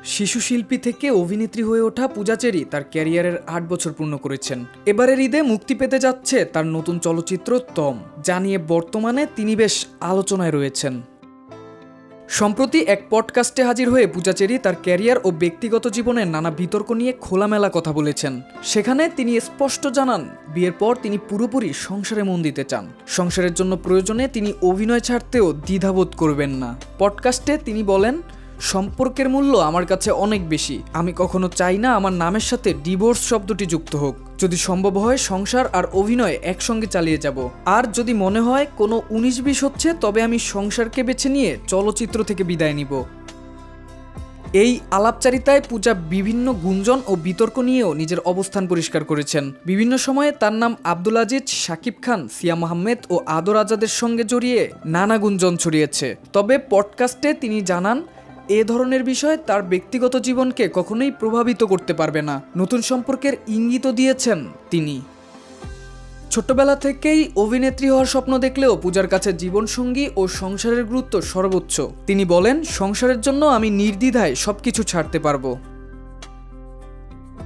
শিশু শিল্পী থেকে অভিনেত্রী হয়ে ওঠা পূজা চেরি তার ক্যারিয়ারের ৮ বছর পূর্ণ করেছেন। এবারের ঈদে মুক্তি পেতে যাচ্ছে তার নতুন চলচ্চিত্র তম, যা নিয়ে বর্তমানে তিনি বেশ আলোচনায় রয়েছেন। সম্প্রতি এক পডকাস্টে হাজির হয়ে পূজা চেরি তার ক্যারিয়ার ও ব্যক্তিগত জীবনের নানা বিতর্ক নিয়ে খোলামেলা কথা বলেছেন। সেখানে তিনি স্পষ্ট জানান, বিয়ের পর তিনি পুরোপুরি সংসারে মন দিতে চান। সংসারের জন্য প্রয়োজনে তিনি অভিনয় ছাড়তেও দ্বিধাবোধ করবেন না। পডকাস্টে তিনি বলেন, সম্পর্কের মূল্য আমার কাছে অনেক বেশি। আমি কখনো চাই না আমার নামের সাথে ডিভোর্স শব্দটি যুক্ত হোক। যদি সম্ভব হয় সংসার আর অভিনয় একসঙ্গে চালিয়ে যাব। আর যদি মনে হয় কোনো ১৯-২০ হচ্ছে, তবে আমি সংসারকে বেছে নিয়ে চলচ্চিত্র থেকে বিদায় নিব। এই আলাপচারিতায় পূজা বিভিন্ন গুঞ্জন ও বিতর্ক নিয়েও নিজের অবস্থান পরিষ্কার করেছেন। বিভিন্ন সময়ে তার নাম আব্দুল আজিজ, শাকিব খান, সিয়াম আহমেদ ও আদর আজাদের সঙ্গে জড়িয়ে নানা গুঞ্জন ছড়িয়েছে। তবে পডকাস্টে তিনি জানান, এ ধরনের বিষয় তার ব্যক্তিগত জীবনকে কখনোই প্রভাবিত করতে পারবে না। নতুন সম্পর্কের ইঙ্গিতও দিয়েছেন তিনি। ছোটবেলা থেকেই অভিনেত্রী হওয়ার স্বপ্ন দেখলেও পূজার কাছে জীবনসঙ্গী ও সংসারের গুরুত্ব সর্বোচ্চ। তিনি বলেন, সংসারের জন্য আমি নির্দ্বিধায় সবকিছু ছাড়তে পারবো।